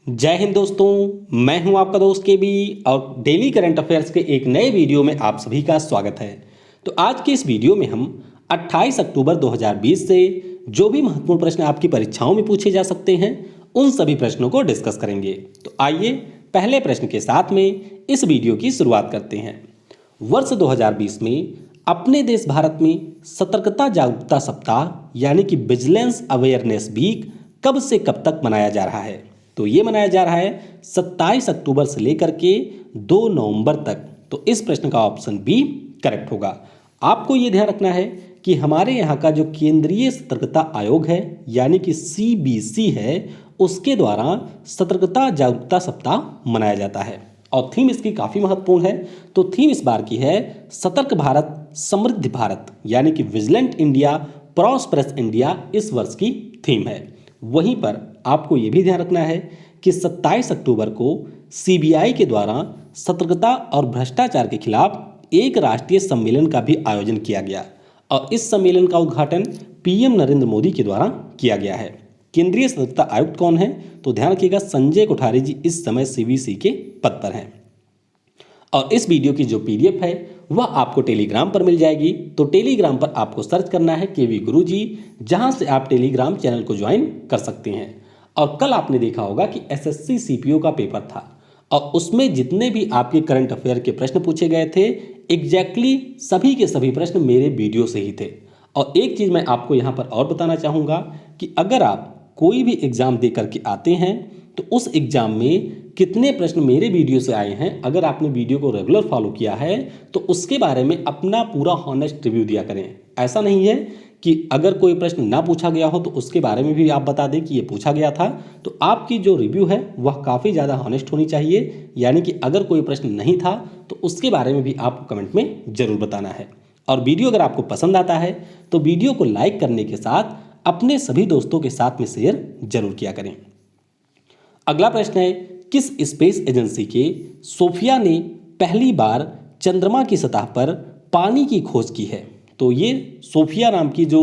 जय हिंद दोस्तों, मैं हूं आपका दोस्त के बी और डेली करंट अफेयर्स के एक नए वीडियो में आप सभी का स्वागत है। तो आज के इस वीडियो में हम 28 अक्टूबर 2020 से जो भी महत्वपूर्ण प्रश्न आपकी परीक्षाओं में पूछे जा सकते हैं उन सभी प्रश्नों को डिस्कस करेंगे। तो आइए पहले प्रश्न के साथ में इस वीडियो की शुरुआत करते हैं। वर्ष 2020 में अपने देश भारत में सतर्कता जागरूकता सप्ताह यानी कि विजिलेंस अवेयरनेस वीक कब से कब तक मनाया जा रहा है? तो ये मनाया जा रहा है 27 अक्टूबर से लेकर के 2 नवंबर तक। तो इस प्रश्न का ऑप्शन बी करेक्ट होगा। आपको ये ध्यान रखना है कि हमारे यहाँ का जो केंद्रीय सतर्कता आयोग है यानी कि CBC है, उसके द्वारा सतर्कता जागरूकता सप्ताह मनाया जाता है और थीम इसकी काफ़ी महत्वपूर्ण है। तो थीम इस बार की है सतर्क भारत समृद्ध भारत यानी कि विजिलेंट इंडिया प्रॉस्परस इंडिया इस वर्ष की थीम है। वहीं पर आपको ये भी ध्यान रखना है कि 27 अक्टूबर को CBI के द्वारा सतर्कता और भ्रष्टाचार के खिलाफ एक राष्ट्रीय सम्मेलन का भी आयोजन किया गया और इस सम्मेलन का उद्घाटन PM नरेंद्र मोदी के द्वारा किया गया है। केंद्रीय सतर्कता आयुक्त कौन है? तो ध्यान रखिएगा, संजय कोठारी जी इस समय CBC के पद पर हैं। और इस वीडियो की जो PDF है वह आपको टेलीग्राम पर मिल जाएगी। तो टेलीग्राम पर आपको सर्च करना है KV गुरुजी, जहां से आप टेलीग्राम चैनल को ज्वाइन कर सकते हैं। और कल आपने देखा होगा कि SSC CPO का पेपर था और उसमें जितने भी आपके करंट अफेयर के प्रश्न पूछे गए थे एग्जैक्टली सभी के सभी प्रश्न मेरे वीडियो से ही थे। और एक चीज़ मैं आपको यहाँ पर और बताना चाहूँगा कि अगर आप कोई भी एग्ज़ाम दे करके आते हैं तो उस एग्ज़ाम में कितने प्रश्न मेरे वीडियो से आए हैं, अगर आपने वीडियो को रेगुलर फॉलो किया है तो उसके बारे में अपना पूरा हॉनेस्ट रिव्यू दिया करें। ऐसा नहीं है कि अगर कोई प्रश्न ना पूछा गया हो तो उसके बारे में भी आप बता दें कि ये पूछा गया था। तो आपकी जो रिव्यू है वह काफ़ी ज़्यादा हॉनेस्ट होनी चाहिए, यानी कि अगर कोई प्रश्न नहीं था तो उसके बारे में भी आपको कमेंट में ज़रूर बताना है। और वीडियो अगर आपको पसंद आता है तो वीडियो को लाइक करने के साथ अपने सभी दोस्तों के साथ में शेयर जरूर किया करें। अगला प्रश्न है, किस स्पेस एजेंसी के सोफिया ने पहली बार चंद्रमा की सतह पर पानी की खोज की है? तो ये सोफिया नाम की जो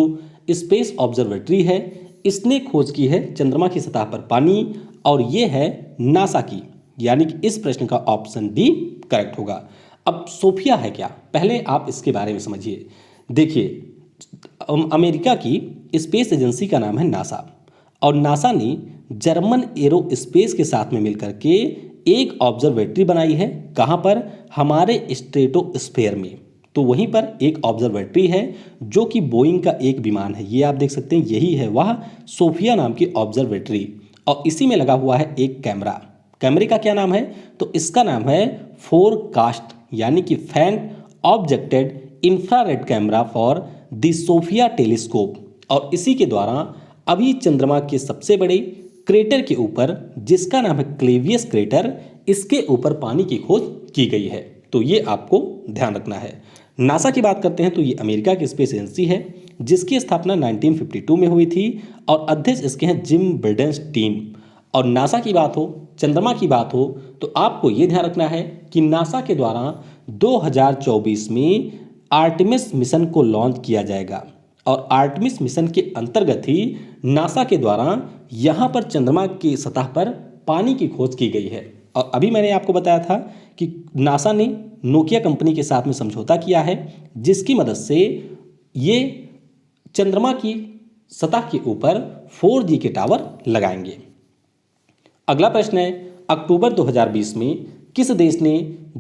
स्पेस ऑब्जर्वेटरी है इसने खोज की है चंद्रमा की सतह पर पानी और ये है नासा की, यानी कि इस प्रश्न का ऑप्शन डी करेक्ट होगा। अब सोफिया है क्या, पहले आप इसके बारे में समझिए। देखिए, अमेरिका की स्पेस एजेंसी का नाम है नासा और नासा ने जर्मन एरो स्पेस के साथ में मिलकर के एक ऑब्जर्वेटरी बनाई है। कहाँ पर? हमारे स्ट्रेटोस्फेयर में। तो वहीं पर एक ऑब्जर्वेटरी है जो कि बोइंग का एक विमान है, ये आप देख सकते हैं, यही है वह सोफिया नाम की ऑब्जर्वेटरी। और इसी में लगा हुआ है एक कैमरा। कैमरे का क्या नाम है? तो इसका नाम है फोरकास्ट यानी कि faint objected infrared camera for the SOFIA telescope. और इसी के द्वारा अभी चंद्रमा के सबसे बड़े क्रेटर के ऊपर, जिसका नाम है क्लेवियस क्रेटर, इसके ऊपर पानी की खोज की गई है। तो ये आपको ध्यान रखना है। नासा की बात करते हैं तो ये अमेरिका की स्पेस एजेंसी है जिसकी स्थापना 1952 में हुई थी और अध्यक्ष इसके हैं जिम ब्रिडेनस्टीन। और नासा की बात हो, चंद्रमा की बात हो, तो आपको ये ध्यान रखना है कि नासा के द्वारा 2024 में आर्टेमिस मिशन को लॉन्च किया जाएगा और आर्टेमिस मिशन के अंतर्गत ही नासा के द्वारा यहाँ पर चंद्रमा की सतह पर पानी की खोज की गई है। और अभी मैंने आपको बताया था कि नासा ने नोकिया कंपनी के साथ में समझौता किया है जिसकी मदद से ये चंद्रमा की सतह के ऊपर 4G के टावर लगाएंगे। अगला प्रश्न है, अक्टूबर 2020 में किस देश ने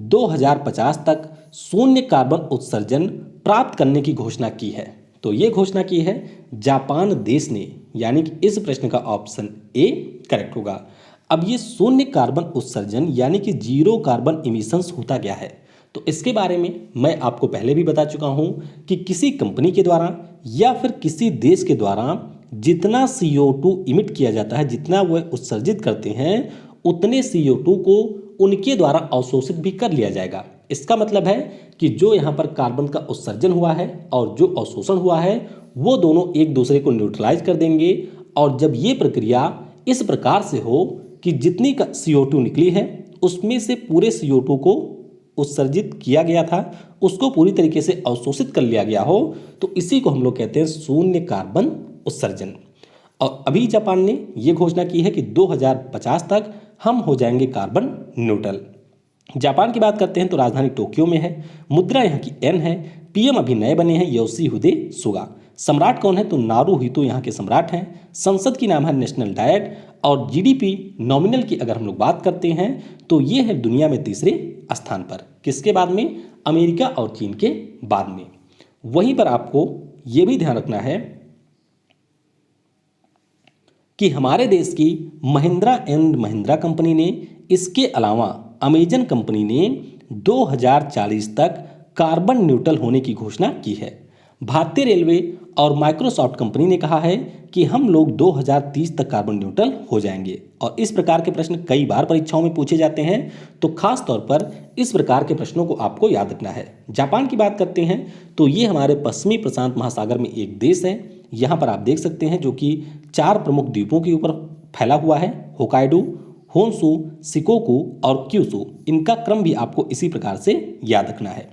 2050 तक शून्य कार्बन उत्सर्जन प्राप्त करने की घोषणा की है? तो ये घोषणा की है जापान देश ने, यानी कि इस प्रश्न का ऑप्शन ए करेक्ट होगा। अब ये शून्य कार्बन उत्सर्जन यानी कि जीरो कार्बन इमिशंस होता क्या है? तो इसके बारे में मैं आपको पहले भी बता चुका हूँ कि किसी कंपनी के द्वारा या फिर किसी देश के द्वारा जितना CO2 इमिट किया जाता है, जितना वह उत्सर्जित करते हैं, उतने CO2 को उनके द्वारा अवशोषित भी कर लिया जाएगा। इसका मतलब है कि जो यहाँ पर कार्बन का उत्सर्जन हुआ है और जो अवशोषण हुआ है वो दोनों एक दूसरे को न्यूट्रलाइज कर देंगे। और जब ये प्रक्रिया इस प्रकार से हो कि जितनी CO2 निकली है उसमें से पूरे CO2 को उत्सर्जित किया गया था उसको पूरी तरीके से अवशोषित कर लिया गया हो, तो इसी को हम लोग कहते हैं शून्य कार्बन उत्सर्जन। और अभी जापान ने ये घोषणा की है कि 2050 तक हम हो जाएंगे कार्बन न्यूट्रल। जापान की बात करते हैं तो राजधानी टोक्यो में है, मुद्रा यहाँ की एन है, पीएम अभी नए बने हैं योशिहिदे सुगा। सम्राट कौन है तो नारुहितो यहाँ के सम्राट हैं। संसद की नाम है नेशनल डायट। और जीडीपी नॉमिनल की अगर हम लोग बात करते हैं तो ये है दुनिया में तीसरे स्थान पर, किसके बाद में, अमेरिका और चीन के बाद में। वहीं पर आपको ये भी ध्यान रखना है कि हमारे देश की महिंद्रा एंड महिंद्रा कंपनी ने, इसके अलावा अमेजन कंपनी ने 2040 तक कार्बन न्यूट्रल होने की घोषणा की है। भारतीय रेलवे और माइक्रोसॉफ्ट कंपनी ने कहा है कि हम लोग 2030 तक कार्बन न्यूट्रल हो जाएंगे। और इस प्रकार के प्रश्न कई बार परीक्षाओं में पूछे जाते हैं, तो खास तौर पर इस प्रकार के प्रश्नों को आपको याद रखना है। जापान की बात करते हैं तो ये हमारे पश्चिमी प्रशांत महासागर में एक देश है। यहाँ पर आप देख सकते हैं जो कि 4 प्रमुख द्वीपों के ऊपर फैला हुआ है, होकाइडो, होन्शु, शिकोकू और क्यूशु। इनका क्रम भी आपको इसी प्रकार से याद रखना है।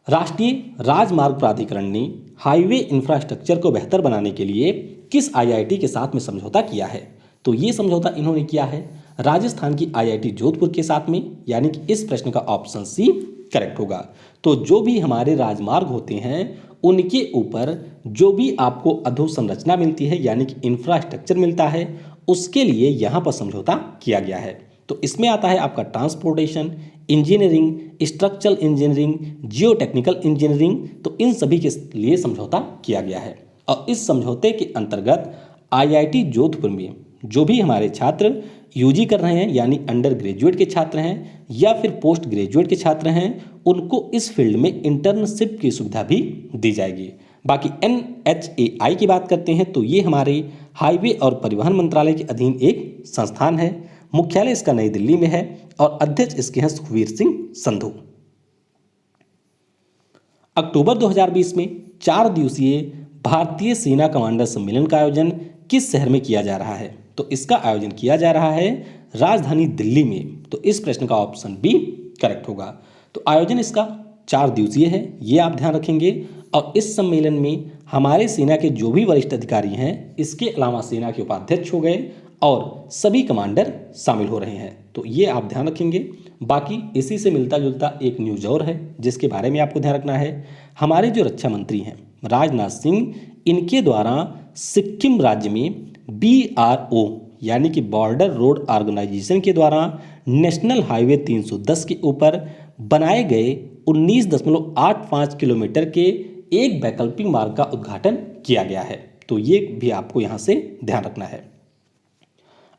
राष्ट्रीय राजमार्ग प्राधिकरण ने हाईवे इंफ्रास्ट्रक्चर को बेहतर बनाने के लिए किस आईआईटी के साथ में समझौता किया है? तो ये समझौता इन्होंने किया है राजस्थान की आईआईटी जोधपुर के साथ में, यानी कि इस प्रश्न का ऑप्शन सी करेक्ट होगा। तो जो भी हमारे राजमार्ग होते हैं उनके ऊपर जो भी आपको अधोसंरचना मिलती है यानी कि इंफ्रास्ट्रक्चर मिलता है, उसके लिए यहाँ पर समझौता किया गया है। तो इसमें आता है आपका ट्रांसपोर्टेशन, इंजीनियरिंग, स्ट्रक्चरल इंजीनियरिंग, जियो टेक्निकल इंजीनियरिंग। तो इन सभी के लिए समझौता किया गया है। और इस समझौते के अंतर्गत आईआईटी जोधपुर में जो भी हमारे छात्र यूजी कर रहे हैं यानी अंडर ग्रेजुएट के छात्र हैं या फिर पोस्ट ग्रेजुएट के छात्र हैं, उनको इस फील्ड में इंटर्नशिप की सुविधा भी दी जाएगी। बाकी NHAI की बात करते हैं तो ये हमारे हाईवे और परिवहन मंत्रालय के अधीन एक संस्थान है। मुख्यालय इसका नई दिल्ली में है और अध्यक्ष इसके हैं सुखबीर सिंह संधू। अक्टूबर 2020 में 4 दिवसीय भारतीय सेना कमांडर सम्मेलन का आयोजन किस शहर में किया जा रहा है? तो इसका आयोजन किया जा रहा है राजधानी दिल्ली में। तो इस प्रश्न का ऑप्शन बी करेक्ट होगा। तो आयोजन इसका 4 दिवसीय है, ये आप ध्यान रखेंगे। और इस सम्मेलन में हमारे सेना के जो भी वरिष्ठ अधिकारी हैं, इसके अलावा सेना के उपाध्यक्ष हो गए और सभी कमांडर शामिल हो रहे हैं। तो ये आप ध्यान रखेंगे। बाकी इसी से मिलता जुलता एक न्यूज और है जिसके बारे में आपको ध्यान रखना है। हमारे जो रक्षा मंत्री हैं राजनाथ सिंह, इनके द्वारा सिक्किम राज्य में BRO यानी कि बॉर्डर रोड ऑर्गेनाइजेशन के द्वारा नेशनल हाईवे 310 के ऊपर बनाए गए 19.85 किलोमीटर के एक वैकल्पिक मार्ग का उद्घाटन किया गया है। तो ये भी आपको यहाँ से ध्यान रखना है।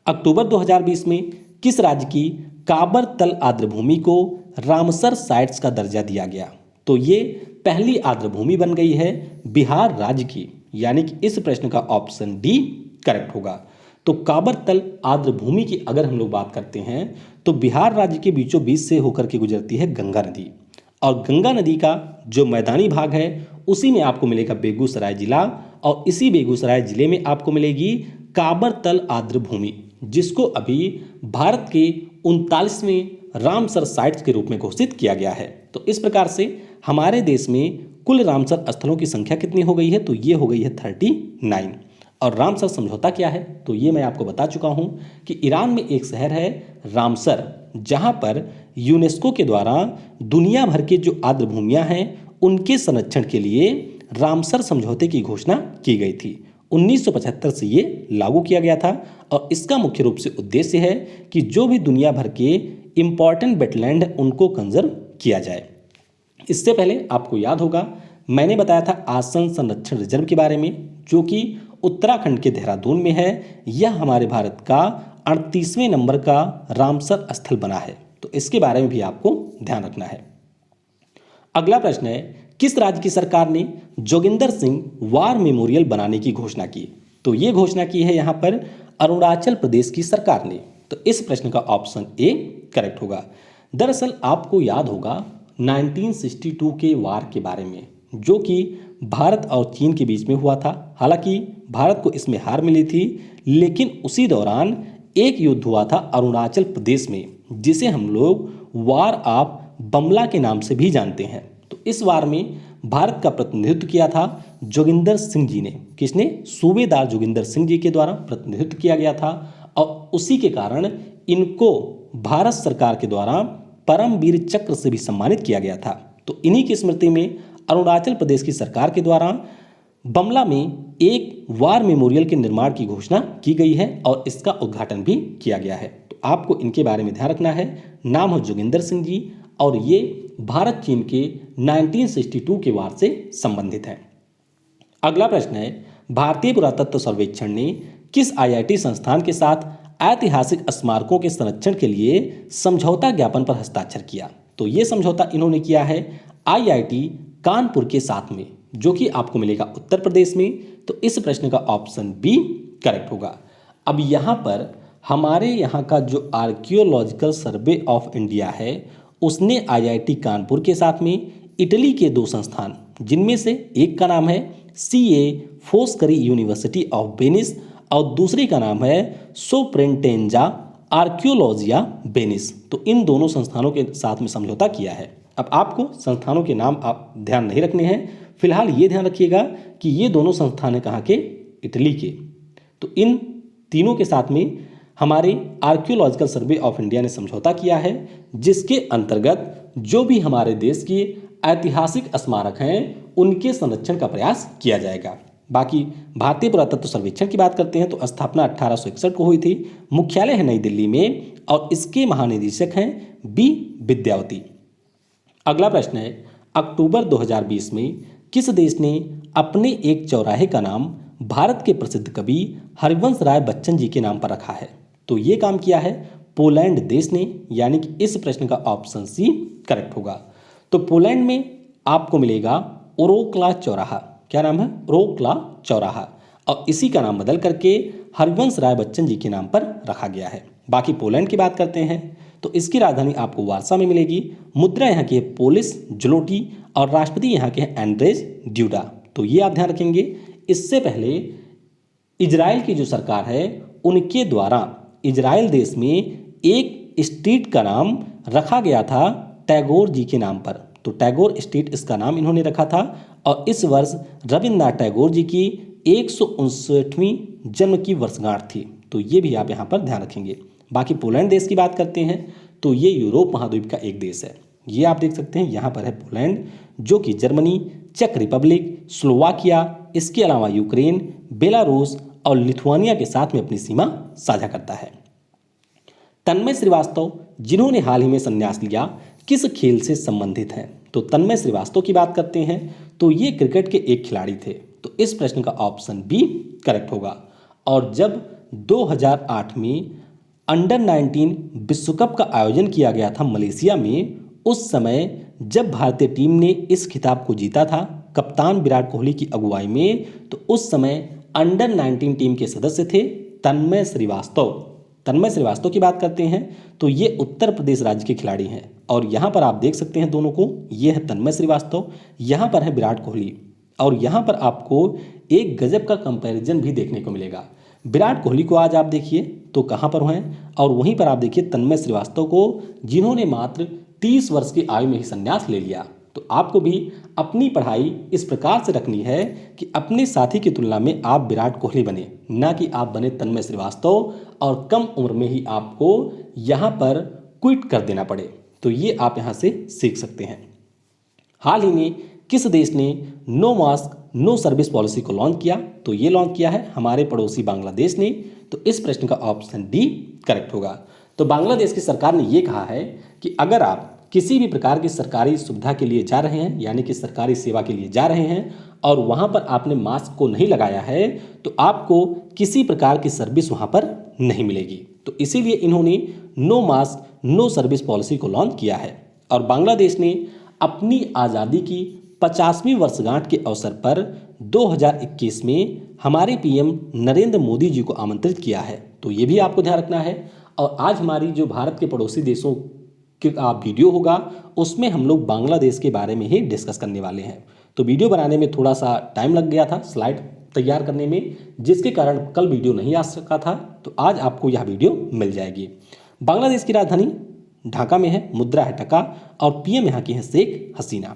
अक्टूबर 2020 में किस राज्य की काबर तल आर्द्रभूमि को रामसर साइट्स का दर्जा दिया गया? तो ये पहली आर्द्रभूमि बन गई है बिहार राज्य की, यानी कि इस प्रश्न का ऑप्शन डी करेक्ट होगा। तो काबर तल आर्द्रभूमि की अगर हम लोग बात करते हैं तो बिहार राज्य के बीचों बीच से होकर के गुजरती है गंगा नदी। और गंगा नदी का जो मैदानी भाग है उसी में आपको मिलेगा बेगूसराय जिला, और इसी बेगूसराय जिले में आपको मिलेगी काबर तल आर्द्रभूमि, जिसको अभी भारत के 39वें रामसर साइट्स के रूप में घोषित किया गया है। तो इस प्रकार से हमारे देश में कुल रामसर स्थलों की संख्या कितनी हो गई है? तो ये हो गई है 39। और रामसर समझौता क्या है? तो ये मैं आपको बता चुका हूँ कि ईरान में एक शहर है रामसर, जहाँ पर यूनेस्को के द्वारा दुनिया भर के जो आर्द्रभूमियाँ हैं उनके संरक्षण के लिए रामसर समझौते की घोषणा की गई थी। 1975 से ये लागू किया गया था और इसका मुख्य रूप से उद्देश्य है कि जो भी दुनिया भर के इम्पॉर्टेंट वेटलैंड है उनको कंजर्व किया जाए। इससे पहले आपको याद होगा मैंने बताया था आसन संरक्षण रिजर्व के बारे में, जो कि उत्तराखंड के देहरादून में है। यह हमारे भारत का 38वें नंबर का रामसर स्थल बना है। तो इसके बारे में भी आपको ध्यान रखना है। अगला प्रश्न है, किस राज्य की सरकार ने जोगिंदर सिंह वार मेमोरियल बनाने की घोषणा की? तो ये घोषणा की है यहाँ पर अरुणाचल प्रदेश की सरकार ने। तो इस प्रश्न का ऑप्शन ए करेक्ट होगा। दरअसल आपको याद होगा 1962 के वार के बारे में, जो कि भारत और चीन के बीच में हुआ था। हालांकि भारत को इसमें हार मिली थी, लेकिन उसी दौरान एक युद्ध हुआ था अरुणाचल प्रदेश में, जिसे हम लोग वार ऑफ बमला के नाम से भी जानते हैं। तो इस वार में भारत का प्रतिनिधित्व किया था जोगिंदर सिंह जी ने। किसने? सूबेदार जोगिंदर सिंह जी के द्वारा प्रतिनिधित्व किया गया था। और उसी के कारण इनको भारत सरकार के द्वारा परमवीर चक्र से भी सम्मानित किया गया था। तो इन्हीं की स्मृति में अरुणाचल प्रदेश की सरकार के द्वारा बमला में एक वार मेमोरियल के निर्माण की घोषणा की गई है और इसका उद्घाटन भी किया गया है। तो आपको इनके बारे में ध्यान रखना है। नाम है जोगिंदर सिंह जी और ये भारत चीन के 1962 के वार से संबंधित है। अगला प्रश्न है, भारतीय पुरातत्व सर्वेक्षण ने किस आईआईटी संस्थान के साथ ऐतिहासिक स्मारकों के संरक्षण के लिए समझौता ज्ञापन पर हस्ताक्षर किया? तो ये समझौता इन्होंने किया है आईआईटी कानपुर के साथ में, जो कि आपको मिलेगा उत्तर प्रदेश में। तो इस प्रश्न का ऑप्शन बी करेक्ट होगा। अब यहाँ पर हमारे यहाँ का जो आर्कियोलॉजिकल सर्वे ऑफ इंडिया है उसने आईआईटी कानपुर के साथ में इटली के 2 संस्थान, जिनमें से एक का नाम है सीए फोस्करी यूनिवर्सिटी ऑफ वेनिस और दूसरे का नाम है सोप्रेंटेंजा आर्कियोलॉजिया वेनिस, तो इन दोनों संस्थानों के साथ में समझौता किया है। अब आपको संस्थानों के नाम आप ध्यान नहीं रखने हैं, फिलहाल ये ध्यान रखिएगा कि ये दोनों संस्थान हैं कहाँ के? इटली के। तो इन तीनों के साथ में हमारे आर्कियोलॉजिकल सर्वे ऑफ इंडिया ने समझौता किया है, जिसके अंतर्गत जो भी हमारे देश के ऐतिहासिक स्मारक हैं उनके संरक्षण का प्रयास किया जाएगा। बाकी भारतीय पुरातत्व सर्वेक्षण की बात करते हैं तो स्थापना 1861 को हुई थी, मुख्यालय है नई दिल्ली में और इसके महानिदेशक हैं बी विद्यावती। अगला प्रश्न है, अक्टूबर 2020 में किस देश ने अपने एक चौराहे का नाम भारत के प्रसिद्ध कवि हरिवंश राय बच्चन जी के नाम पर रखा है? तो ये काम किया है पोलैंड देश ने, यानी कि इस प्रश्न का ऑप्शन सी करेक्ट होगा। तो पोलैंड में आपको मिलेगा ओरोक्ला चौराहा। क्या नाम है? ओरोक्ला चौराहा, और इसी का नाम बदल करके हरिवंश राय बच्चन जी के नाम पर रखा गया है। बाकी पोलैंड की बात करते हैं तो इसकी राजधानी आपको वार्सा में मिलेगी। मुद्रा यहाँ की है पोलिस जुलोटी और राष्ट्रपति यहाँ के हैं एंड्रेज ड्यूडा। तो ये आप ध्यान रखेंगे। इससे पहले इजराइल की जो सरकार है उनके द्वारा इजराइल देश में एक स्ट्रीट का नाम रखा गया था टैगोर जी के नाम पर। तो टैगोर स्ट्रीट इसका नाम इन्होंने रखा था और इस वर्ष रविन्द्रनाथ टैगोर जी की 159वीं जन्म की वर्षगांठ थी। तो ये भी आप यहाँ पर ध्यान रखेंगे। बाकी पोलैंड देश की बात करते हैं तो ये यूरोप महाद्वीप का एक देश है। ये आप देख सकते हैं यहाँ पर है पोलैंड, जो कि जर्मनी, चेक रिपब्लिक, स्लोवाकिया, इसके अलावा यूक्रेन, बेलारूस और लिथुआनिया के साथ में अपनी सीमा साझा करता है। तन्मय श्रीवास्तव जिन्होंने हाल ही में संन्यास लिया किस खेल से संबंधित हैं? तो तन्मय श्रीवास्तव की बात करते हैं तो ये क्रिकेट के एक खिलाड़ी थे। तो इस प्रश्न का ऑप्शन बी करेक्ट होगा। और जब 2008 में अंडर 19 विश्व कप का आयोजन किया गया था मलेशिया में, उस समय जब भारतीय टीम ने इस खिताब को जीता था कप्तान विराट कोहली की अगुवाई में, तो उस समय अंडर 19 टीम के सदस्य थे तन्मय श्रीवास्तव। तन्मय श्रीवास्तव की बात करते हैं तो ये उत्तर प्रदेश राज्य के खिलाड़ी हैं और यहाँ पर आप देख सकते हैं दोनों को। ये है तन्मय श्रीवास्तव, यहाँ पर है विराट कोहली और यहाँ पर आपको एक गजब का कंपैरिजन भी देखने को मिलेगा। विराट कोहली को आज आप देखिए तो कहाँ पर हैं और वहीं पर आप देखिए तन्मय श्रीवास्तव को, जिन्होंने मात्र 30 वर्ष की आयु में ही संन्यास ले लिया। तो आपको भी अपनी पढ़ाई इस प्रकार से रखनी है कि अपने साथी की तुलना में आप विराट कोहली बने, ना कि आप बने तन्मय श्रीवास्तव और कम उम्र में ही आपको यहाँ पर क्विट कर देना पड़े। तो ये आप यहाँ से सीख सकते हैं। हाल ही में किस देश ने no mask no service policy को लॉन्च किया? तो ये लॉन्च किया है हमारे पड़ोसी बांग्लादेश ने। तो इस प्रश्न का ऑप्शन डी करेक्ट होगा। तो बांग्लादेश की सरकार ने ये कहा है कि अगर आप किसी भी प्रकार की सरकारी सुविधा के लिए जा रहे हैं, यानी कि सरकारी सेवा के लिए जा रहे हैं और वहाँ पर आपने मास्क को नहीं लगाया है, तो आपको किसी प्रकार की सर्विस वहाँ पर नहीं मिलेगी। तो इसीलिए इन्होंने no mask no service policy को लॉन्च किया है। और बांग्लादेश ने अपनी आज़ादी की 50वीं वर्षगांठ के अवसर पर 2021 में हमारे पीएम नरेंद्र मोदी जी को आमंत्रित किया है। तो ये भी आपको ध्यान रखना है। और आज हमारी जो भारत के पड़ोसी देशों का वीडियो होगा उसमें हम लोग बांग्लादेश के बारे में ही डिस्कस करने वाले हैं। तो वीडियो बनाने में थोड़ा सा टाइम लग गया था, स्लाइड तैयार करने में, जिसके कारण कल वीडियो नहीं आ सका था। तो आज आपको यह वीडियो मिल जाएगी। बांग्लादेश की राजधानी ढाका में है, मुद्रा है टका और पीएम यहाँ की है शेख हसीना।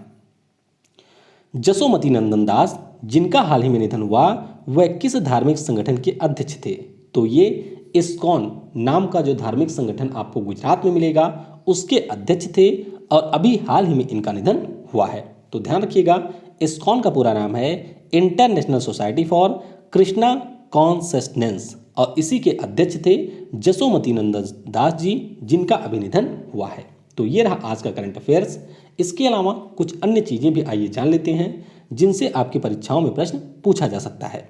जसोमती नंदन दास जिनका हाल ही में निधन हुआ, वह किस धार्मिक संगठन के अध्यक्ष थे? तो ये इस्कॉन नाम का जो धार्मिक संगठन आपको गुजरात में मिलेगा उसके अध्यक्ष थे और अभी हाल ही में इनका निधन हुआ है। तो ध्यान रखिएगा, इस्कॉन का पूरा नाम है international society for Krishna consistence और इसी के अध्यक्ष थे जसोमती नंदन दास जी, जिनका अभी निधन हुआ है। तो ये रहा आज का करंट अफेयर्स। इसके अलावा कुछ अन्य चीज़ें भी आइए जान लेते हैं जिनसे आपकी परीक्षाओं में प्रश्न पूछा जा सकता है।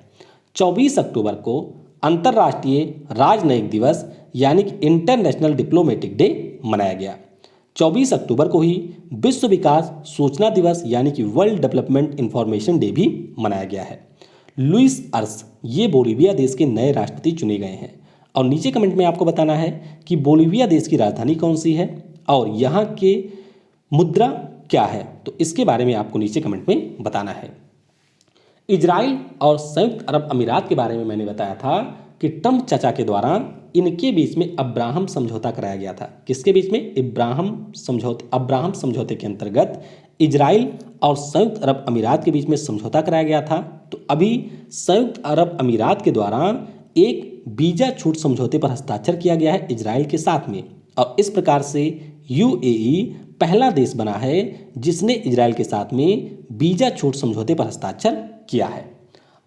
24 अक्टूबर को अंतर्राष्ट्रीय राजनयिक दिवस यानी कि इंटरनेशनल डिप्लोमेटिक डे मनाया गया। 24 अक्टूबर को ही विश्व विकास सूचना दिवस यानी कि वर्ल्ड डेवलपमेंट इंफॉर्मेशन डे भी मनाया गया है। लुइस अर्स ये बोलीविया देश के नए राष्ट्रपति चुने गए हैं और नीचे कमेंट में आपको बताना है कि बोलीविया देश की राजधानी कौन सी है और यहाँ के मुद्रा क्या है, तो इसके बारे में आपको नीचे कमेंट में बताना है। इजराइल और संयुक्त अरब अमीरात के बारे में मैंने बताया था कि ट्रंप चाचा के द्वारा इनके बीच में अब्राहम समझौता कराया गया था। किसके बीच में? अब्राहम समझौते के अंतर्गत इजराइल और संयुक्त अरब अमीरात के बीच में समझौता कराया गया था। तो अभी संयुक्त अरब अमीरात के द्वारा एक वीजा छूट समझौते पर हस्ताक्षर किया गया है इजराइल के साथ में और इस प्रकार से यूएई पहला देश बना है जिसने इजराइल के साथ में वीजा छूट समझौते पर हस्ताक्षर किया है।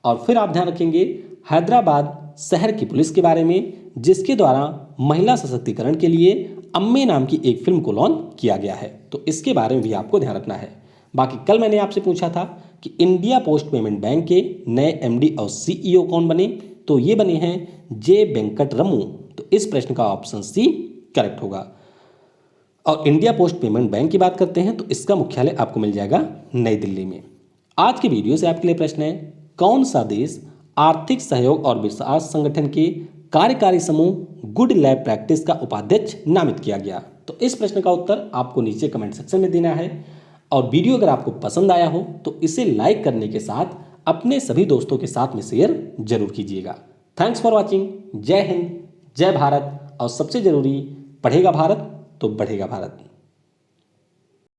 और फिर आप ध्यान रखेंगे हैदराबाद शहर की पुलिस के बारे में, जिसके द्वारा महिला सशक्तिकरण के लिए अम्मे नाम की एक फिल्म को लॉन्च किया गया है। तो इसके बारे में भी आपको ध्यान रखना है। बाकी कल मैंने आपसे पूछा था कि इंडिया पोस्ट पेमेंट बैंक के नए एमडी और सीईओ कौन बने, तो ये बने हैं जे वेंकट रमू। तो इस प्रश्न का ऑप्शन सी करेक्ट होगा। और इंडिया पोस्ट पेमेंट बैंक की बात करते हैं तो इसका मुख्यालय आपको मिल जाएगा नई दिल्ली में। आज के वीडियो से आपके लिए प्रश्न है, कौन सा देश आर्थिक सहयोग और विकास संगठन के कार्यकारी समूह गुड लैब प्रैक्टिस का उपाध्यक्ष नामित किया गया? तो इस प्रश्न का उत्तर आपको नीचे कमेंट सेक्शन में देना है। और वीडियो अगर आपको पसंद आया हो तो इसे लाइक करने के साथ अपने सभी दोस्तों के साथ में शेयर जरूर कीजिएगा। Thanks for watching. जय हिंद, जय भारत और सबसे जरूरी, पढ़ेगा भारत तो बढ़ेगा भारत।